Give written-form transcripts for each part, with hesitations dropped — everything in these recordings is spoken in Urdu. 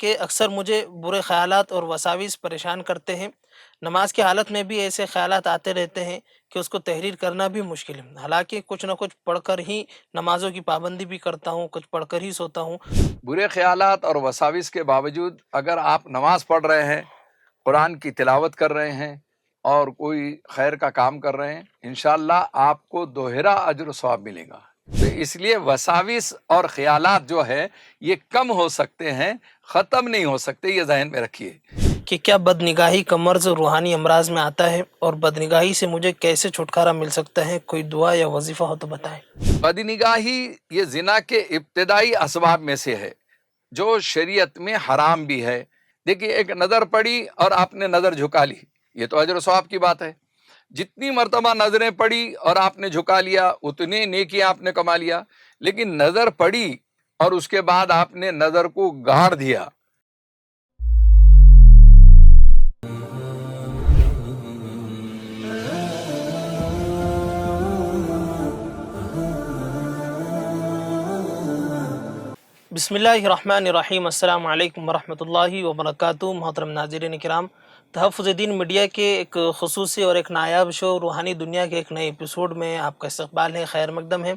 کہ اکثر مجھے برے خیالات اور وساوس پریشان کرتے ہیں۔ نماز کی حالت میں بھی ایسے خیالات آتے رہتے ہیں کہ اس کو تحریر کرنا بھی مشکل ہے۔ حالانکہ کچھ نہ کچھ پڑھ کر ہی نمازوں کی پابندی بھی کرتا ہوں، کچھ پڑھ کر ہی سوتا ہوں۔ برے خیالات اور وساوس کے باوجود اگر آپ نماز پڑھ رہے ہیں، قرآن کی تلاوت کر رہے ہیں اور کوئی خیر کا کام کر رہے ہیں، انشاءاللہ آپ کو دوہرا اجر و ثواب ملے گا۔ تو اس لیے وساوس اور خیالات جو ہے یہ کم ہو سکتے ہیں، ختم نہیں ہو سکتے، یہ ذہن میں رکھیے۔ کہ کیا بدنگاہی کا مرض روحانی امراض میں آتا ہے اور بدنگاہی سے مجھے کیسے چھٹکارا مل سکتا ہے؟ کوئی دعا یا وظیفہ ہو تو بتائیں۔ بدنگاہی یہ زنا کے ابتدائی اسباب میں سے ہے جو شریعت میں حرام بھی ہے۔ دیکھیے، ایک نظر پڑی اور آپ نے نظر جھکا لی، یہ تو اجر و ثواب کی بات ہے۔ جتنی مرتبہ نظریں پڑی اور آپ نے جھکا لیا اتنے نیکی آپ نے کما لیا، لیکن نظر پڑی اور اس کے بعد آپ نے نظر کو گاڑ دیا۔ بسم اللہ الرحمن الرحیم۔ السلام علیکم ورحمۃ اللہ وبرکاتہ۔ محترم ناظرین کرام، تحفظ دین میڈیا کے ایک خصوصی اور ایک نایاب شو روحانی دنیا کے ایک نئے ایپیسوڈ میں آپ کا استقبال ہے، خیر مقدم ہے۔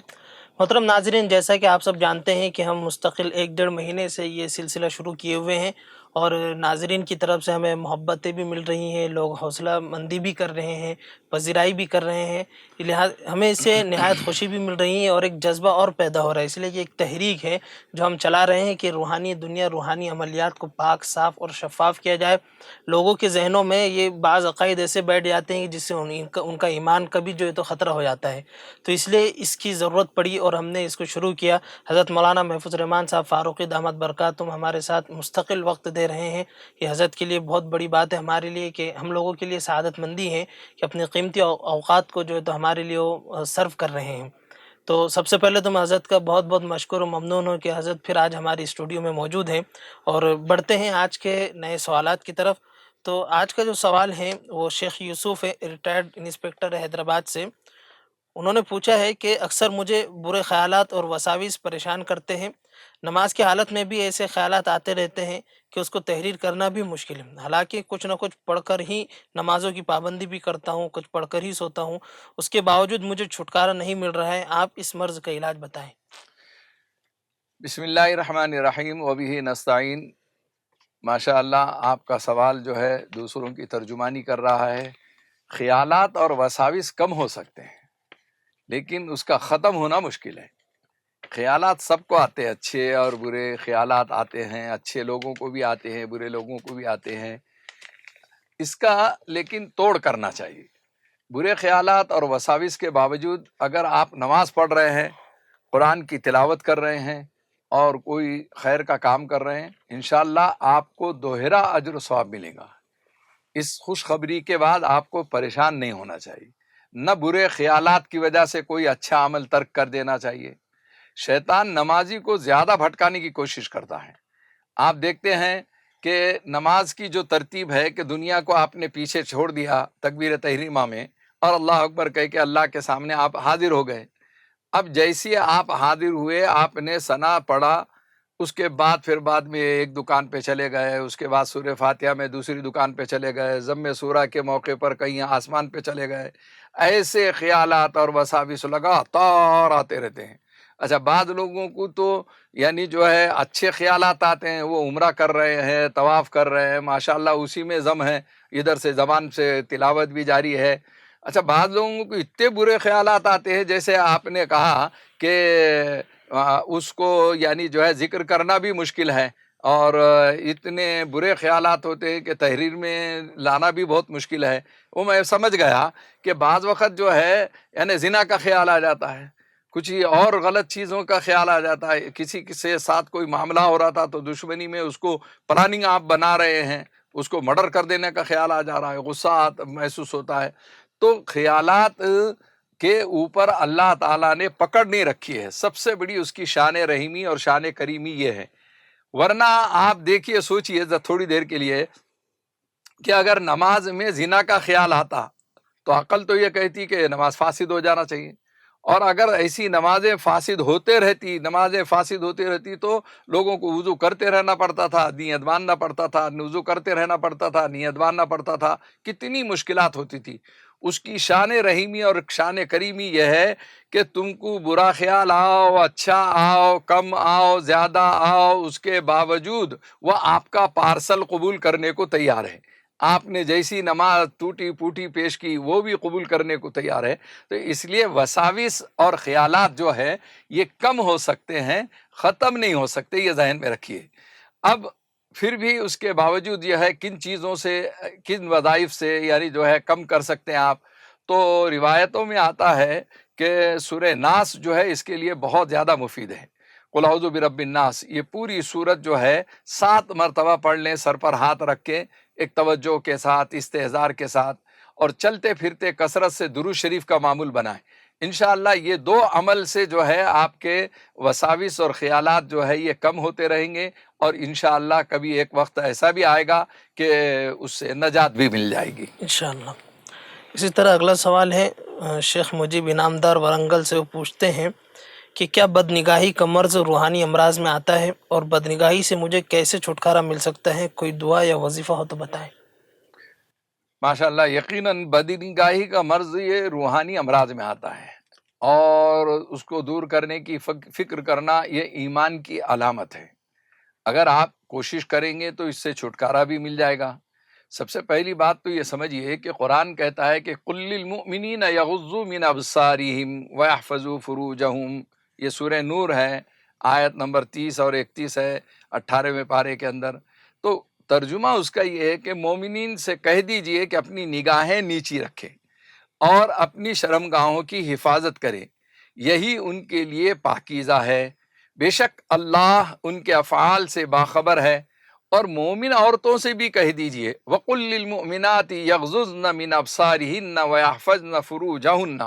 محترم ناظرین، جیسا کہ آپ سب جانتے ہیں کہ ہم مستقل 1 ڈیڑھ مہینے سے یہ سلسلہ شروع کیے ہوئے ہیں اور ناظرین کی طرف سے ہمیں محبتیں بھی مل رہی ہیں، لوگ حوصلہ مندی بھی کر رہے ہیں، پذیرائی بھی کر رہے ہیں، لہٰذا ہمیں اس سے نہایت خوشی بھی مل رہی ہے اور ایک جذبہ اور پیدا ہو رہا ہے۔ اس لیے یہ ایک تحریک ہے جو ہم چلا رہے ہیں کہ روحانی دنیا، روحانی عملیات کو پاک، صاف اور شفاف کیا جائے۔ لوگوں کے ذہنوں میں یہ بعض عقائد ایسے بیٹھ جاتے ہیں جس سے ان کا ایمان کبھی جو ہے تو خطرہ ہو جاتا ہے، تو اس لیے اس کی ضرورت پڑی اور ہم نے اس کو شروع کیا۔ حضرت مولانا محفوظ الرحمان صاحب فاروقی دامت برکاتہم ہمارے ساتھ مستقل وقت دے رہے ہیں۔ یہ حضرت کے لیے بہت بڑی بات ہے، ہمارے لیے کہ ہم لوگوں کے لیے سعادت مندی ہے کہ اپنے قیمتی اوقات کو جو ہے تو ہمارے لیے وہ صرف کر رہے ہیں۔ تو سب سے پہلے تو میں حضرت کا بہت بہت مشکور و ممنون ہوں کہ حضرت پھر آج ہماری اسٹوڈیو میں موجود ہیں، اور بڑھتے ہیں آج کے نئے سوالات کی طرف۔ تو آج کا جو سوال ہے وہ شیخ یوسف ہے، ریٹائرڈ انسپکٹر حیدرآباد سے۔ انہوں نے پوچھا ہے کہ اکثر مجھے برے خیالات اور وساوس پریشان کرتے ہیں۔ نماز کی حالت میں بھی ایسے خیالات آتے رہتے ہیں کہ اس کو تحریر کرنا بھی مشکل ہے۔ حالانکہ کچھ نہ کچھ پڑھ کر ہی نمازوں کی پابندی بھی کرتا ہوں، کچھ پڑھ کر ہی سوتا ہوں، اس کے باوجود مجھے چھٹکارا نہیں مل رہا ہے۔ آپ اس مرض کا علاج بتائیں۔ بسم اللہ الرحمن الرحیم وبہ نستعین۔ ماشاء اللہ، آپ کا سوال جو ہے دوسروں کی ترجمانی کر رہا ہے۔ خیالات اور وساوس کم ہو سکتے ہیں لیکن اس کا ختم ہونا مشکل ہے۔ خیالات سب کو آتے ہیں، اچھے اور برے خیالات آتے ہیں، اچھے لوگوں کو بھی آتے ہیں، برے لوگوں کو بھی آتے ہیں۔ اس کا لیکن توڑ کرنا چاہیے۔ برے خیالات اور وساوس کے باوجود اگر آپ نماز پڑھ رہے ہیں، قرآن کی تلاوت کر رہے ہیں اور کوئی خیر کا کام کر رہے ہیں، انشاءاللہ آپ کو دوہرا اجر و ثواب ملے گا۔ اس خوشخبری کے بعد آپ کو پریشان نہیں ہونا چاہیے، نہ برے خیالات کی وجہ سے کوئی اچھا عمل ترک کر دینا چاہیے۔ شیطان نمازی کو زیادہ بھٹکانے کی کوشش کرتا ہے۔ آپ دیکھتے ہیں کہ نماز کی جو ترتیب ہے کہ دنیا کو آپ نے پیچھے چھوڑ دیا تکبیر تحریمہ میں اور اللہ اکبر کہہ کے اللہ کے سامنے آپ حاضر ہو گئے۔ اب جیسی آپ حاضر ہوئے، آپ نے ثنا پڑھا، اس کے بعد پھر بعد میں ایک دکان پہ چلے گئے، اس کے بعد سورہ فاتحہ میں دوسری دکان پہ چلے گئے، ضم سورہ کے موقع پر کہیں آسمان پہ چلے گئے۔ ایسے خیالات اور وساوس لگاتار آتے رہتے ہیں۔ اچھا، بعض لوگوں کو تو یعنی جو ہے اچھے خیالات آتے ہیں، وہ عمرہ کر رہے ہیں، طواف کر رہے ہیں، ماشاءاللہ اسی میں ضم ہے، ادھر سے زبان سے تلاوت بھی جاری ہے۔ اچھا، بعض لوگوں کو اتنے برے خیالات آتے ہیں، جیسے آپ نے کہا کہ اس کو یعنی جو ہے ذکر کرنا بھی مشکل ہے، اور اتنے برے خیالات ہوتے ہیں کہ تحریر میں لانا بھی بہت مشکل ہے۔ وہ میں سمجھ گیا کہ بعض وقت جو ہے یعنی زنا کا خیال آ جاتا ہے، کچھ اور غلط چیزوں کا خیال آ جاتا ہے، کسی سے ساتھ کوئی معاملہ ہو رہا تھا تو دشمنی میں اس کو پلاننگ آپ بنا رہے ہیں، اس کو مرڈر کر دینے کا خیال آ جا رہا ہے، غصہ محسوس ہوتا ہے۔ تو خیالات کے اوپر اللہ تعالیٰ نے پکڑ نہیں رکھی ہے، سب سے بڑی اس کی شان رحیمی اور شان کریمی یہ ہے۔ ورنہ آپ دیکھیے، سوچئے تھوڑی دیر کے لیے کہ اگر نماز میں زنا کا خیال آتا تو عقل تو یہ کہتی کہ نماز فاسد ہو جانا چاہیے، اور اگر ایسی نمازیں فاسد ہوتے رہتی تو لوگوں کو وضو کرتے رہنا پڑتا تھا، نیت باندھنا پڑتا تھا، وضو کرتے رہنا پڑتا تھا، نیت باندھنا پڑتا تھا، کتنی مشکلات ہوتی تھی۔ اس کی شان رحیمی اور شان کریمی یہ ہے کہ تم کو برا خیال آؤ، اچھا آؤ، کم آؤ، زیادہ آؤ، اس کے باوجود وہ آپ کا پارسل قبول کرنے کو تیار ہے۔ آپ نے جیسی نماز ٹوٹی پوٹی پیش کی وہ بھی قبول کرنے کو تیار ہے۔ تو اس لیے وساوس اور خیالات جو ہے یہ کم ہو سکتے ہیں، ختم نہیں ہو سکتے، یہ ذہن میں رکھیے۔ اب پھر بھی اس کے باوجود یہ ہے کن چیزوں سے، کن وظائف سے یعنی جو ہے کم کر سکتے ہیں آپ، تو روایتوں میں آتا ہے کہ سورہ ناس جو ہے اس کے لیے بہت زیادہ مفید ہے۔ قل اعوذ برب الناس، یہ پوری سورت جو ہے 7 مرتبہ پڑھ لیں، سر پر ہاتھ رکھ کے ایک توجہ کے ساتھ، استحضار کے ساتھ، اور چلتے پھرتے کثرت سے درود شریف کا معمول بنائیں۔ انشاءاللہ یہ 2 عمل سے جو ہے آپ کے وساوس اور خیالات جو ہے یہ کم ہوتے رہیں گے، اور انشاءاللہ کبھی ایک وقت ایسا بھی آئے گا کہ اس سے نجات بھی مل جائے گی انشاءاللہ۔ اسی طرح اگلا سوال ہے شیخ مجیب انعامدار ورنگل سے، وہ پوچھتے ہیں کہ کیا بد نگاہی کا مرض روحانی امراض میں آتا ہے، اور بد نگاہی سے مجھے کیسے چھٹکارا مل سکتا ہے؟ کوئی دعا یا وظیفہ ہو تو بتائیں۔ ماشاءاللہ، یقیناً بدنگاہی کا مرض یہ روحانی امراض میں آتا ہے، اور اس کو دور کرنے کی فکر کرنا یہ ایمان کی علامت ہے۔ اگر آپ کوشش کریں گے تو اس سے چھٹکارا بھی مل جائے گا۔ سب سے پہلی بات تو یہ سمجھیے کہ قرآن کہتا ہے کہ قل للمؤمنین یغضوا من ابصارہم ویحفظوا فروجہم، یہ سورہ نور ہے، آیت نمبر 30 اور 31 ہے 18ویں پارے کے اندر۔ تو ترجمہ اس کا یہ ہے کہ مومنین سے کہہ دیجئے کہ اپنی نگاہیں نیچی رکھیں اور اپنی شرمگاہوں کی حفاظت کریں، یہی ان کے لیے پاکیزہ ہے۔ بے شک اللہ ان کے افعال سے باخبر ہے۔ اور مومن عورتوں سے بھی کہہ دیجئے وَقُلْ لِلْمُؤْمِنَاتِ يَغْضُضْنَ مِنْ أَبْصَارِهِنَّ وَيَحْفَظْنَ فُرُوجَهُنَّ،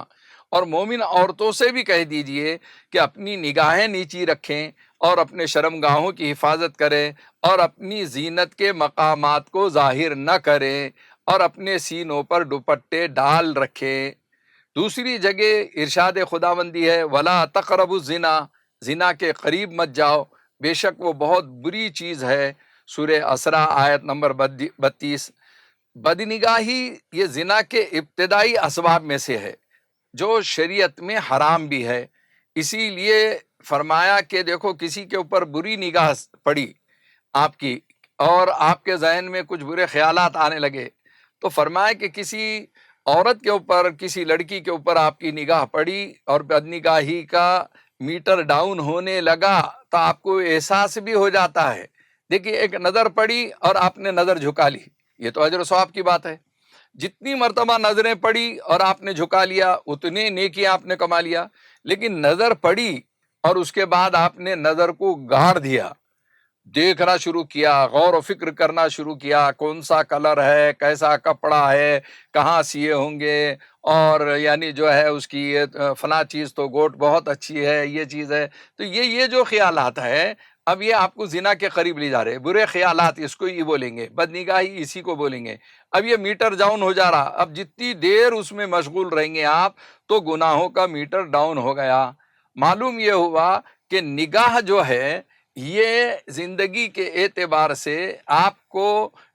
اور مومن عورتوں سے بھی کہہ دیجئے کہ اپنی نگاہیں نیچی رکھیں اور اپنے شرمگاہوں کی حفاظت کریں، اور اپنی زینت کے مقامات کو ظاہر نہ کریں، اور اپنے سینوں پر دوپٹے ڈال رکھیں۔ دوسری جگہ ارشاد خداوندی ہے وَلَا تَقْرَبُوا الزِّنَا، زنا کے قریب مت جاؤ، بے شک وہ بہت بری چیز ہے، سورہ اسراء آیت نمبر 32۔ بدنگاہی یہ زنا کے ابتدائی اسباب میں سے ہے جو شریعت میں حرام بھی ہے۔ اسی لیے فرمایا کہ دیکھو کسی کے اوپر بری نگاہ پڑی آپ کی، اور آپ کے ذہن میں کچھ برے خیالات آنے لگے، تو فرمایا کہ کسی عورت کے اوپر، کسی لڑکی کے اوپر آپ کی نگاہ پڑی اور بدنگاہی کا میٹر ڈاؤن ہونے لگا تو آپ کو احساس بھی ہو جاتا ہے۔ دیکھیے ایک نظر پڑی اور آپ نے نظر جھکا لی، یہ تو اجر و ثواب کی بات ہے۔ جتنی مرتبہ نظریں پڑی اور آپ نے جھکا لیا اتنے نیکی آپ نے کما لیا، لیکن نظر پڑی اور اس کے بعد آپ نے نظر کو گاڑ دیا، دیکھنا شروع کیا، غور و فکر کرنا شروع کیا، کون سا کلر ہے، کیسا کپڑا ہے، کہاں سیے ہوں گے، اور یعنی جو ہے اس کی فلاں چیز تو گوٹ بہت اچھی ہے، یہ چیز ہے، تو یہ جو خیالات ہے اب یہ آپ کو زنا کے قریب لے جا رہے، برے خیالات اس کو یہ بولیں گے، بدنگاہی اسی کو بولیں گے۔ اب یہ میٹر ڈاؤن ہو جا رہا، اب جتنی دیر اس میں مشغول رہیں گے آپ تو گناہوں کا میٹر ڈاؤن ہو گیا۔ معلوم یہ ہوا کہ نگاہ جو ہے یہ زندگی کے اعتبار سے آپ کو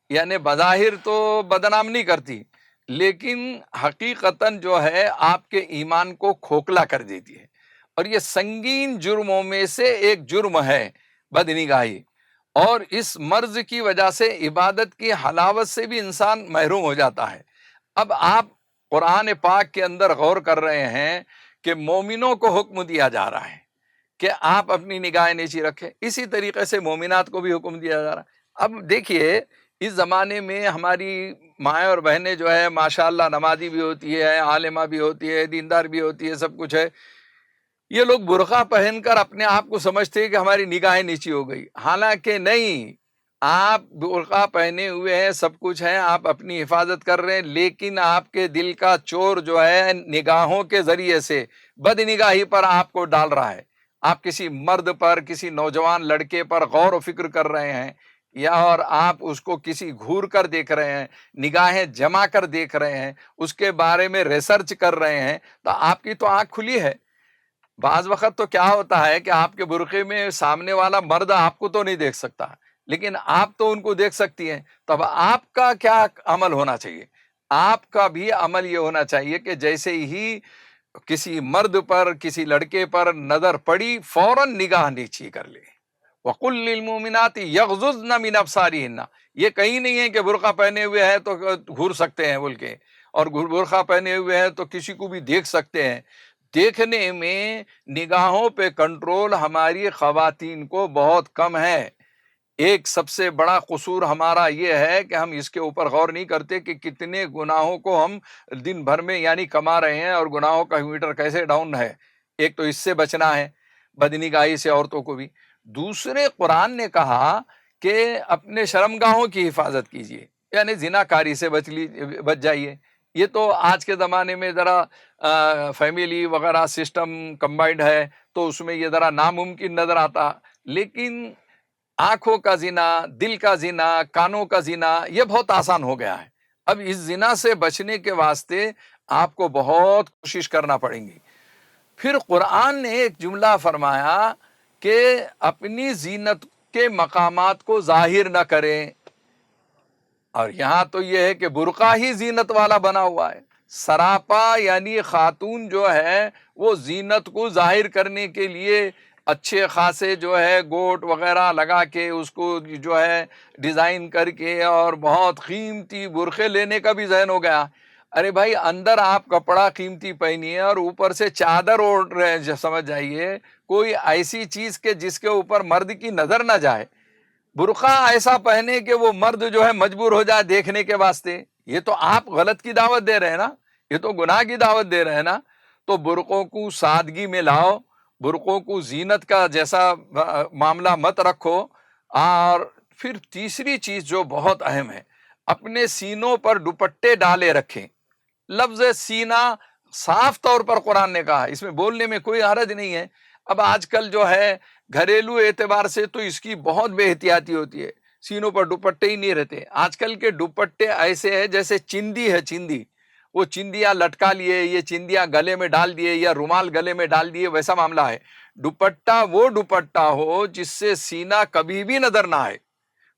یعنی بظاہر تو بدنام نہیں کرتی، لیکن حقیقتاً جو ہے آپ کے ایمان کو کھوکھلا کر دیتی ہے، اور یہ سنگین جرموں میں سے ایک جرم ہے بدنگاہی، اور اس مرض کی وجہ سے عبادت کی حلاوت سے بھی انسان محروم ہو جاتا ہے۔ اب آپ قرآن پاک کے اندر غور کر رہے ہیں کہ مومنوں کو حکم دیا جا رہا ہے کہ آپ اپنی نگاہیں نیچی رکھیں، اسی طریقے سے مومنات کو بھی حکم دیا جا رہا ہے۔ اب دیکھیے اس زمانے میں ہماری مائیں اور بہنیں جو ہے ماشاءاللہ نمازی بھی ہوتی ہے، عالمہ بھی ہوتی ہے، دیندار بھی ہوتی ہے، سب کچھ ہے، یہ لوگ برقع پہن کر اپنے آپ کو سمجھتے ہیں کہ ہماری نگاہیں نیچی ہو گئی، حالانکہ نہیں، آپ برقع پہنے ہوئے ہیں، سب کچھ ہے، آپ اپنی حفاظت کر رہے ہیں، لیکن آپ کے دل کا چور جو ہے نگاہوں کے ذریعے سے بد نگاہی پر آپ کو ڈال رہا ہے۔ آپ کسی مرد پر، کسی نوجوان لڑکے پر غور و فکر کر رہے ہیں، یا اور آپ اس کو کسی گھور کر دیکھ رہے ہیں، نگاہیں جما کر دیکھ رہے ہیں، اس کے بارے میں ریسرچ کر رہے ہیں، تو آپ کی تو آنکھ کھلی ہے، بعض وقت تو کیا ہوتا ہے کہ آپ کے برقعے میں سامنے والا مرد آپ کو تو نہیں دیکھ سکتا، لیکن آپ تو ان کو دیکھ سکتی ہیں. تب آپ کا کیا عمل ہونا چاہیے؟ آپ کا بھی عمل یہ ہونا چاہیے کہ جیسے ہی کسی مرد پر، کسی لڑکے پر نظر پڑی، فوراً نگاہ نیچی کر لے. وَقُلْ لِلْمُؤْمِنَاتِ يَغْضُضْنَ مِنْ أَبْصَارِهِنَّ. یہ کہیں نہیں ہے کہ برقع پہنے ہوئے ہیں تو گھور سکتے ہیں بول کے، اور برقع پہنے ہوئے ہیں تو کسی کو بھی دیکھ سکتے ہیں. دیکھنے میں نگاہوں پہ کنٹرول ہماری خواتین کو بہت کم ہے. ایک سب سے بڑا قصور ہمارا یہ ہے کہ ہم اس کے اوپر غور نہیں کرتے کہ کتنے گناہوں کو ہم دن بھر میں یعنی کما رہے ہیں، اور گناہوں کا میٹر کیسے ڈاؤن ہے. ایک تو اس سے بچنا ہے، بدنگاہی سے عورتوں کو بھی. دوسرے قرآن نے کہا کہ اپنے شرمگاہوں کی حفاظت کیجیے، یعنی زنا کاری سے بچ جائیے. یہ تو آج کے زمانے میں ذرا فیملی وغیرہ سسٹم کمبائنڈ ہے تو اس میں یہ ذرا ناممکن نظر آتا، لیکن آنکھوں کا زنا، دل کا زنا، کانوں کا زنا یہ بہت آسان ہو گیا ہے. اب اس زنا سے بچنے کے واسطے آپ کو بہت کوشش کرنا پڑیں گی. پھر قرآن نے ایک جملہ فرمایا کہ اپنی زینت کے مقامات کو ظاہر نہ کریں، اور یہاں تو یہ ہے کہ برقع ہی زینت والا بنا ہوا ہے. سراپا یعنی خاتون جو ہے وہ زینت کو ظاہر کرنے کے لیے اچھے خاصے جو ہے گوٹ وغیرہ لگا کے اس کو جو ہے ڈیزائن کر کے اور بہت قیمتی برقعے لینے کا بھی ذہن ہو گیا. ارے بھائی، اندر آپ کپڑا قیمتی پہنیے اور اوپر سے چادر اوڑھ رہے ہیں، سمجھ جائیے کوئی ایسی چیز کے جس کے اوپر مرد کی نظر نہ جائے. برقع ایسا پہنے کہ وہ مرد جو ہے مجبور ہو جائے دیکھنے کے واسطے. یہ تو آپ غلط کی دعوت دے رہے ہیں نا، یہ تو گناہ کی دعوت دے رہے ہیں نا. تو برقعوں کو سادگی میں لاؤ، برقعوں کو زینت کا جیسا معاملہ مت رکھو. اور پھر تیسری چیز جو بہت اہم ہے، اپنے سینوں پر دوپٹے ڈالے رکھیں. لفظ سینہ صاف طور پر قرآن نے کہا، اس میں بولنے میں کوئی حرج نہیں ہے. اب آج کل جو ہے گھریلو اعتبار سے تو اس کی بہت بے احتیاطی ہوتی ہے، سینوں پر دوپٹے ہی نہیں رہتے. آج کل کے دوپٹے ایسے ہیں جیسے چندی ہے، چندی، وہ چندیاں لٹکا لیے، یہ چندیاں گلے میں ڈال دیے یا رومال گلے میں ڈال دیے، ویسا معاملہ ہے. دوپٹہ وہ دوپٹہ ہو جس سے سینہ کبھی بھی نظر نہ آئے،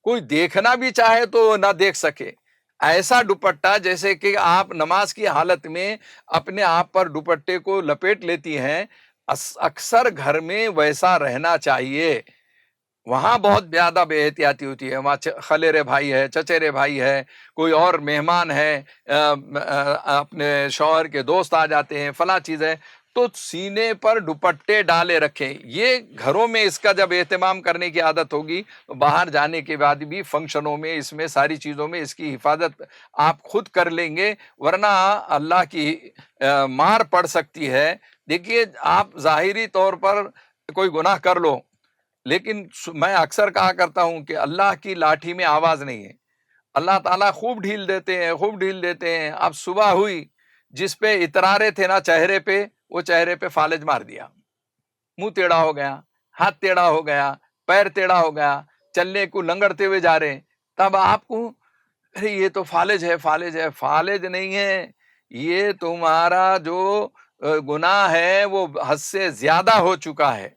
کوئی دیکھنا بھی چاہے تو نہ دیکھ سکے. ایسا دوپٹہ جیسے کہ آپ نماز کی حالت میں اپنے آپ پر دوپٹے کو لپیٹ لیتی ہیں، اکثر گھر میں ویسا رہنا چاہیے. وہاں بہت زیادہ بے احتیاطی ہوتی ہے. وہاں خلیرے بھائی ہے، چچیرے بھائی ہے، کوئی اور مہمان ہے، اپنے شوہر کے دوست آ جاتے ہیں، فلاں چیز ہے، تو سینے پر دوپٹے ڈالے رکھیں. یہ گھروں میں اس کا جب اہتمام کرنے کی عادت ہوگی تو باہر جانے کے بعد بھی فنکشنوں میں، اس میں ساری چیزوں میں اس کی حفاظت آپ خود کر لیں گے، ورنہ اللہ کی مار پڑ سکتی ہے. دیکھیے، آپ ظاہری طور پر کوئی گناہ کر لو، لیکن میں اکثر کہا کرتا ہوں کہ اللہ کی لاٹھی میں آواز نہیں ہے. اللہ تعالیٰ خوب ڈھیل دیتے ہیں، خوب ڈھیل دیتے ہیں. اب صبح ہوئی، جس پہ اترارے تھے نا چہرے پہ، وہ چہرے پہ فالج مار دیا، منہ ٹیڑھا ہو گیا، ہاتھ ٹیڑھا ہو گیا، پیر ٹیڑھا ہو گیا، چلنے کو لنگڑتے ہوئے جا رہے ہیں. تب آپ کو ارے یہ تو فالج ہے، فالج ہے. فالج نہیں ہے، یہ تمہارا جو گناہ ہے وہ حد سے زیادہ ہو چکا ہے.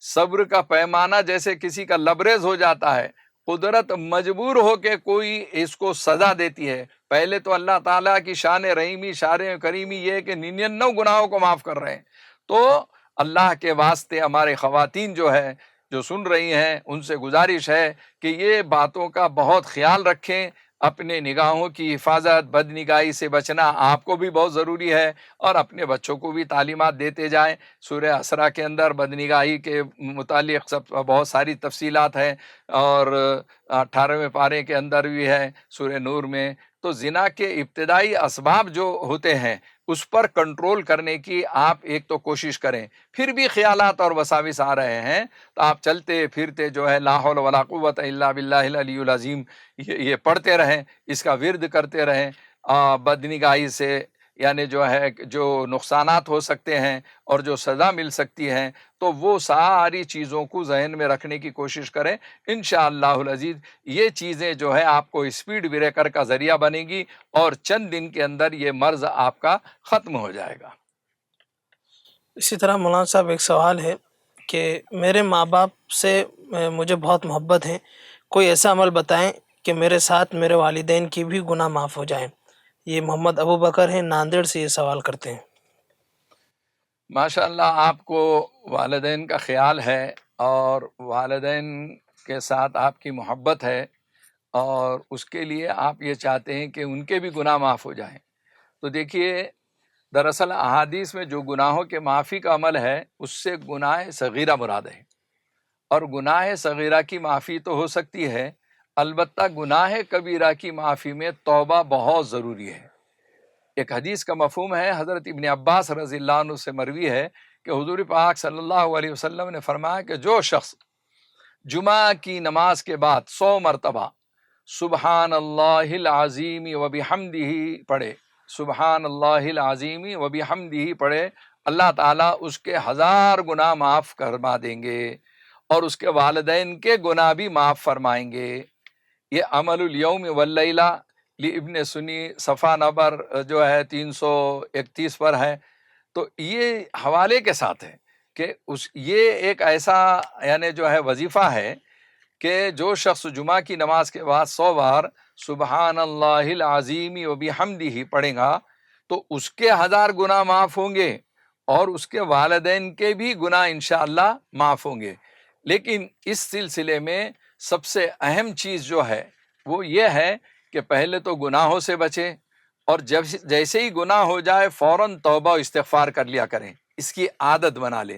صبر کا پیمانہ جیسے کسی کا لبریز ہو جاتا ہے، قدرت مجبور ہو کے کوئی اس کو سزا دیتی ہے. پہلے تو اللہ تعالیٰ کی شان رحیمی، شان کریمی یہ ہے کہ 99 گناہوں کو معاف کر رہے ہیں. تو اللہ کے واسطے ہمارے خواتین جو ہے، جو سن رہی ہیں، ان سے گزارش ہے کہ یہ باتوں کا بہت خیال رکھیں. اپنے نگاہوں کی حفاظت، بد نگاہی سے بچنا آپ کو بھی بہت ضروری ہے، اور اپنے بچوں کو بھی تعلیمات دیتے جائیں. سورہ اسرا کے اندر بد نگاہی کے متعلق بہت ساری تفصیلات ہیں، اور 18ویں پارے کے اندر بھی ہے سورہ نور میں. تو زنا کے ابتدائی اسباب جو ہوتے ہیں اس پر کنٹرول کرنے کی آپ ایک تو کوشش کریں. پھر بھی خیالات اور وساوس آ رہے ہیں تو آپ چلتے پھرتے جو ہے لا حول ولا قوت الا باللہ العلی العظیم یہ پڑھتے رہیں، اس کا ورد کرتے رہیں. بد نگاہی سے یعنی جو ہے جو نقصانات ہو سکتے ہیں اور جو سزا مل سکتی ہیں، تو وہ ساری چیزوں کو ذہن میں رکھنے کی کوشش کریں. انشاءاللہ العزیز یہ چیزیں جو ہے آپ کو اسپیڈ بریکر کا ذریعہ بنے گی، اور چند دن کے اندر یہ مرض آپ کا ختم ہو جائے گا. اسی طرح مولانا صاحب ایک سوال ہے کہ میرے ماں باپ سے مجھے بہت محبت ہے، کوئی ایسا عمل بتائیں کہ میرے ساتھ میرے والدین کی بھی گناہ معاف ہو جائیں۔ یہ محمد ابو بکر ہیں، ناندیڑ سے یہ سوال کرتے ہیں۔ ماشاء اللہ، آپ کو والدین کا خیال ہے اور والدین کے ساتھ آپ کی محبت ہے، اور اس کے لیے آپ یہ چاہتے ہیں کہ ان کے بھی گناہ معاف ہو جائیں۔ تو دیکھیے، دراصل احادیث میں جو گناہوں کے معافی کا عمل ہے، اس سے گناہ صغیرہ مراد ہے، اور گناہ صغیرہ کی معافی تو ہو سکتی ہے، البتہ گناہ کبیرہ کی معافی میں توبہ بہت ضروری ہے۔ ایک حدیث کا مفہوم ہے، حضرت ابن عباس رضی اللہ عنہ سے مروی ہے کہ حضور پاک صلی اللہ علیہ وسلم نے فرمایا کہ جو شخص جمعہ کی نماز کے بعد 100 مرتبہ سبحان اللہ العظیم و بحمدہ پڑھے، سبحان اللہ العظیم و بحمدہ پڑھے، اللہ تعالیٰ اس کے 1000 گناہ معاف فرما دیں گے، اور اس کے والدین کے گناہ بھی معاف فرمائیں گے۔ یہ عمل الیوم واللیلہ لابن سنی صفحہ نمبر جو ہے 331 پر ہے۔ تو یہ حوالے کے ساتھ ہے کہ یہ ایک ایسا یعنی جو ہے وظیفہ ہے کہ جو شخص جمعہ کی نماز کے بعد 100 بار سبحان اللہ العظیم و بحمدہ پڑھے گا تو اس کے 1000 گناہ معاف ہوں گے، اور اس کے والدین کے بھی گناہ انشاءاللہ معاف ہوں گے۔ لیکن اس سلسلے میں سب سے اہم چیز جو ہے وہ یہ ہے کہ پہلے تو گناہوں سے بچیں، اور جیسے ہی گناہ ہو جائے فوراً توبہ و استغفار کر لیا کریں، اس کی عادت بنا لیں۔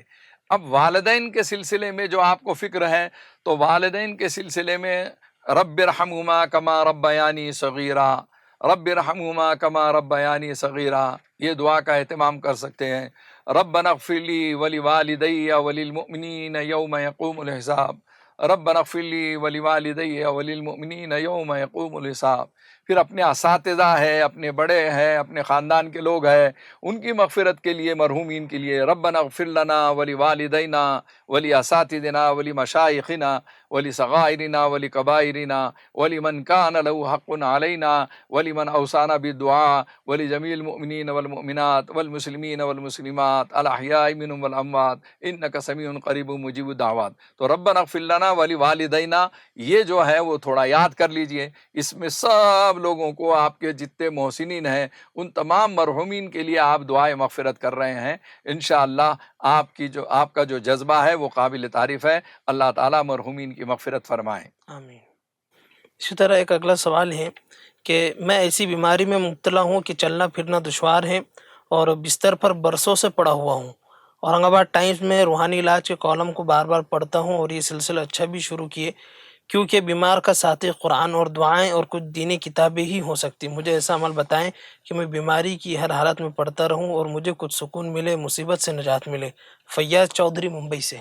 اب والدین کے سلسلے میں جو آپ کو فکر ہے، تو والدین کے سلسلے میں رب ارحمہما کما ربیانی صغیرا، رب ارحمہما کما ربیانی صغیرا، یہ دعا کا اہتمام کر سکتے ہیں۔ ربنا اغفر لی ولوالدی وللمؤمنین یوم یقوم الحساب، ربنا اغفر لی ولوالدی وللمؤمنین یوم یقوم الحساب۔ پھر اپنے اساتذہ ہے، اپنے بڑے ہیں، اپنے خاندان کے لوگ ہیں، ان کی مغفرت کے لیے، مرحومین کے لیے ربنا اغفر لنا ولوالدینا ولاساتذنا ولمشائخنا ولصغائرنا ولکبائرنا ولمن کان له حق علینا ولمن اوصانا بالدعاء ولجمیع المؤمنین والمؤمنات والمسلمین والمسلمات الاحیاء منهم والاموات انک سمیع قریب مجیب الدعوات۔ تو ربنا اغفر لنا ولوالدینا یہ جو ہے وہ تھوڑا یاد کر لیجئے، اس میں سب لوگوں کو، آپ کے جتنے محسنین ہیں ان تمام مرحومین کے لیے آپ دعائے مغفرت کر رہے ہیں۔ انشاءاللہ آپ کا جو جذبہ ہے وہ قابل تعریف ہے۔ اللہ تعالیٰ مرحومین کی مغفرت فرمائے۔ آمین۔ اسی طرح ایک اگلا سوال ہے کہ میں ایسی بیماری میں مبتلا ہوں کہ چلنا پھرنا دشوار ہے اور بستر پر برسوں سے پڑا ہوا ہوں۔ اورنگ آباد ٹائمز میں روحانی علاج کے کالم کو بار بار پڑھتا ہوں، اور یہ سلسلہ اچھا بھی شروع کیے، کیونکہ بیمار کا ساتھی قرآن اور دعائیں اور کچھ دینی کتابیں ہی ہو سکتی۔ مجھے ایسا عمل بتائیں کہ میں بیماری کی ہر حالت میں پڑھتا رہوں اور مجھے کچھ سکون ملے، مصیبت سے نجات ملے۔ فیاض چودھری، ممبئی سے۔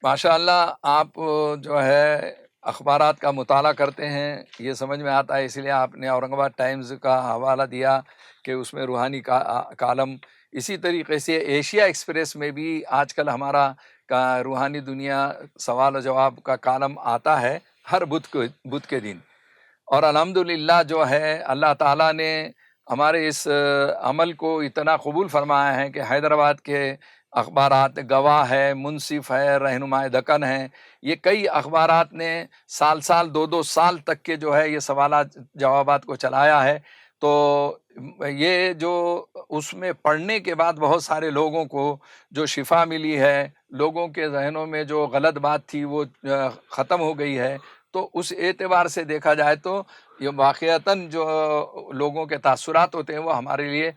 ماشاءاللہ، آپ جو ہے اخبارات کا مطالعہ کرتے ہیں، یہ سمجھ میں آتا ہے، اس لیے آپ نے اورنگ آباد ٹائمز کا حوالہ دیا کہ اس میں روحانی کالم۔ اسی طریقے سے ایشیا ایکسپریس میں بھی آج کل ہمارا روحانی دنیا سوال و جواب کا کالم آتا ہے ہر بدھ کے دن، اور الحمدللہ جو ہے اللہ تعالیٰ نے ہمارے اس عمل کو اتنا قبول فرمایا ہے کہ حیدرآباد کے اخبارات گواہ ہے، منصف ہے، رہنما دکن ہے، یہ کئی اخبارات نے سال 2 سال تک کے جو ہے یہ سوالات جوابات کو چلایا ہے۔ تو یہ جو اس میں پڑھنے کے بعد بہت سارے لوگوں کو جو شفا ملی ہے، لوگوں کے ذہنوں میں جو غلط بات تھی وہ ختم ہو گئی ہے، تو اس اعتبار سے دیکھا جائے تو یہ واقعتاً جو لوگوں کے تاثرات ہوتے ہیں وہ ہمارے لیے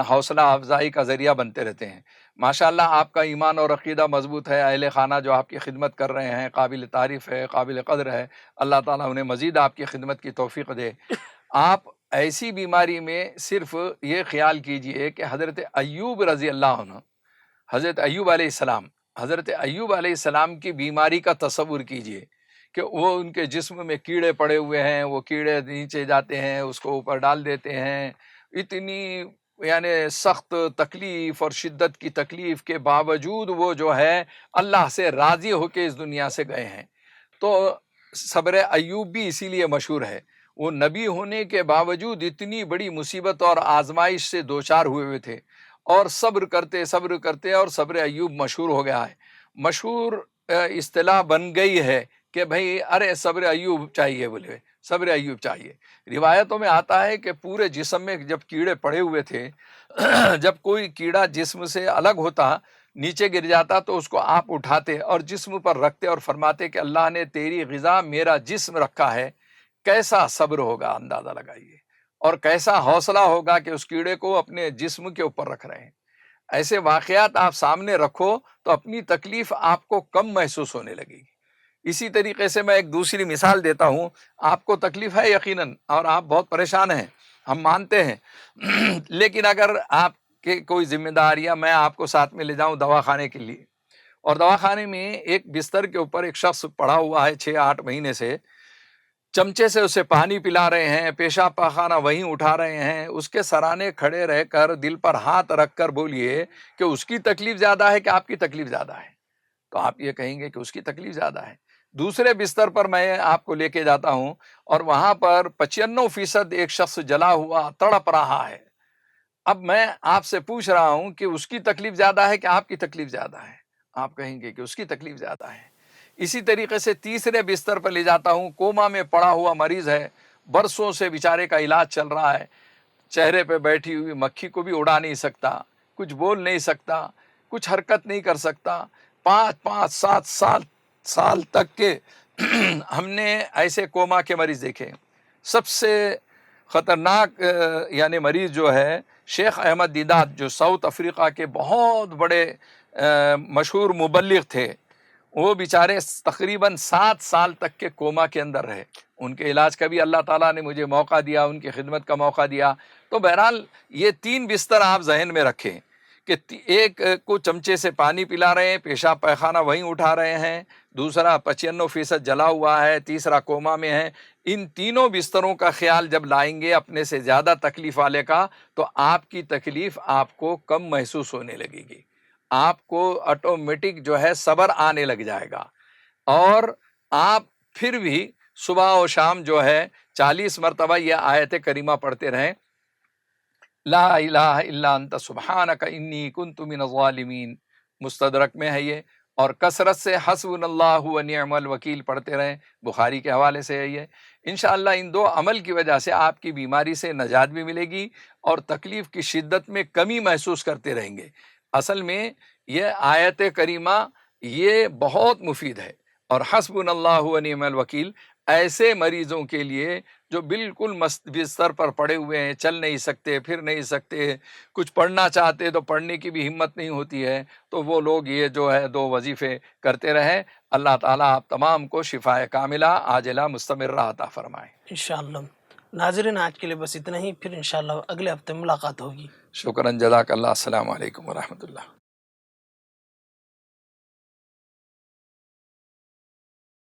حوصلہ افزائی کا ذریعہ بنتے رہتے ہیں۔ ماشاءاللہ، آپ کا ایمان اور عقیدہ مضبوط ہے، اہل خانہ جو آپ کی خدمت کر رہے ہیں قابل تعریف ہے، قابل قدر ہے، اللہ تعالیٰ انہیں مزید آپ کی خدمت کی توفیق دے۔ آپ ایسی بیماری میں صرف یہ خیال کیجئے کہ حضرت ایوب رضی اللہ عنہ، حضرت ایوب علیہ السلام کی بیماری کا تصور کیجئے کہ وہ ان کے جسم میں کیڑے پڑے ہوئے ہیں، وہ کیڑے نیچے جاتے ہیں، اس کو اوپر ڈال دیتے ہیں، اتنی یعنی سخت تکلیف اور شدت کی تکلیف کے باوجود وہ جو ہے اللہ سے راضی ہو کے اس دنیا سے گئے ہیں۔ تو صبر ایوب بھی اسی لیے مشہور ہے، وہ نبی ہونے کے باوجود اتنی بڑی مصیبت اور آزمائش سے دوچار ہوئے تھے، اور صبر کرتے اور صبر ایوب مشہور ہو گیا ہے. مشہور اصطلاح بن گئی ہے کہ بھئی ارے صبر ایوب چاہیے، بولے صبر ایوب چاہیے. روایتوں میں آتا ہے کہ پورے جسم میں جب کیڑے پڑے ہوئے تھے، جب کوئی کیڑا جسم سے الگ ہوتا، نیچے گر جاتا، تو اس کو آپ اٹھاتے اور جسم پر رکھتے اور فرماتے کہ اللہ نے تیری غذا میرا جسم رکھا ہے. کیسا صبر ہوگا اندازہ لگائیے، اور کیسا حوصلہ ہوگا کہ اس کیڑے کو اپنے جسم کے اوپر رکھ رہے ہیں. ایسے واقعات آپ سامنے رکھو تو اپنی تکلیف آپ کو کم محسوس ہونے لگے گی. اسی طریقے سے میں ایک دوسری مثال دیتا ہوں. آپ کو تکلیف ہے یقیناً، اور آپ بہت پریشان ہیں، ہم مانتے ہیں. لیکن اگر آپ کے کوئی ذمہ داریاں میں آپ کو ساتھ میں لے جاؤں دواخانے کے لیے، اور دواخانے میں ایک بستر کے اوپر ایک شخص پڑا ہوا ہے 6-8 مہینے سے، چمچے سے اسے پانی پلا رہے ہیں، پیشاب پاخانہ وہیں اٹھا رہے ہیں، اس کے سرانے کھڑے رہ کر دل پر ہاتھ رکھ کر بولیے کہ اس کی تکلیف زیادہ ہے کہ آپ کی تکلیف زیادہ ہے، تو آپ یہ کہیں گے کہ اس کی تکلیف زیادہ ہے. دوسرے بستر پر میں آپ کو لے کے جاتا ہوں، اور وہاں پر 95% ایک شخص جلا ہوا تڑپ رہا ہے. اب میں آپ سے پوچھ رہا ہوں کہ اس کی تکلیف زیادہ ہے کہ آپ کی تکلیف زیادہ ہے؟ آپ کہیں گے کہ اس کی تکلیف زیادہ ہے. اسی طریقے سے تیسرے بستر پر لے جاتا ہوں، کوما میں پڑا ہوا مریض ہے، برسوں سے بیچارے کا علاج چل رہا ہے، چہرے پہ بیٹھی ہوئی مکھی کو بھی اڑا نہیں سکتا، کچھ بول نہیں سکتا، کچھ حرکت نہیں کر سکتا. 5-7 سال تک کے ہم نے ایسے کوما کے مریض دیکھے. سب سے خطرناک یعنی مریض جو ہے شیخ احمد دیدات، جو ساؤتھ افریقہ کے بہت بڑے مشہور مبلغ تھے، وہ بیچارے تقریباً 7 سال تک کے کوما کے اندر رہے. ان کے علاج کا بھی اللہ تعالیٰ نے مجھے موقع دیا، ان کی خدمت کا موقع دیا. تو بہرحال یہ 3 بستر آپ ذہن میں رکھیں کہ ایک کو چمچے سے پانی پلا رہے ہیں، پیشاب پیخانہ وہیں اٹھا رہے ہیں، دوسرا 95% جلا ہوا ہے، تیسرا کوما میں ہے. ان تینوں بستروں کا خیال جب لائیں گے اپنے سے زیادہ تکلیف والے کا، تو آپ کی تکلیف آپ کو کم محسوس ہونے لگے گی. آپ کو آٹومیٹک جو ہے صبر آنے لگ جائے گا، اور آپ پھر بھی صبح و شام جو ہے 40 مرتبہ یہ آیت کریمہ پڑھتے رہیں. لا الہ الا انت سبحانک انی کنت من الظالمین، مستدرک میں ہے یہ. اور کثرت سے حسبنا اللہ و نعم الوکیل پڑھتے رہیں، بخاری کے حوالے سے ہے یہ. انشاءاللہ ان 2 عمل کی وجہ سے آپ کی بیماری سے نجات بھی ملے گی، اور تکلیف کی شدت میں کمی محسوس کرتے رہیں گے. اصل میں یہ آیت کریمہ یہ بہت مفید ہے. اور حسبنا اللہ و نعم الوکیل ایسے مریضوں کے لیے جو بالکل بستر پر پڑے ہوئے ہیں، چل نہیں سکتے، پھر نہیں سکتے، کچھ پڑھنا چاہتے تو پڑھنے کی بھی ہمت نہیں ہوتی ہے، تو وہ لوگ یہ جو ہے 2 وظیفے کرتے رہیں. اللہ تعالیٰ آپ تمام کو شفائے کاملہ عاجلہ مستمرہ عطا فرمائے. انشاءاللہ. ناظرین آج کے لیے بس اتنا ہی، پھر انشاءاللہ اگلے ہفتے ملاقات ہوگی. شکراً، جزاک اللہ. السلام علیکم ورحمۃ اللہ.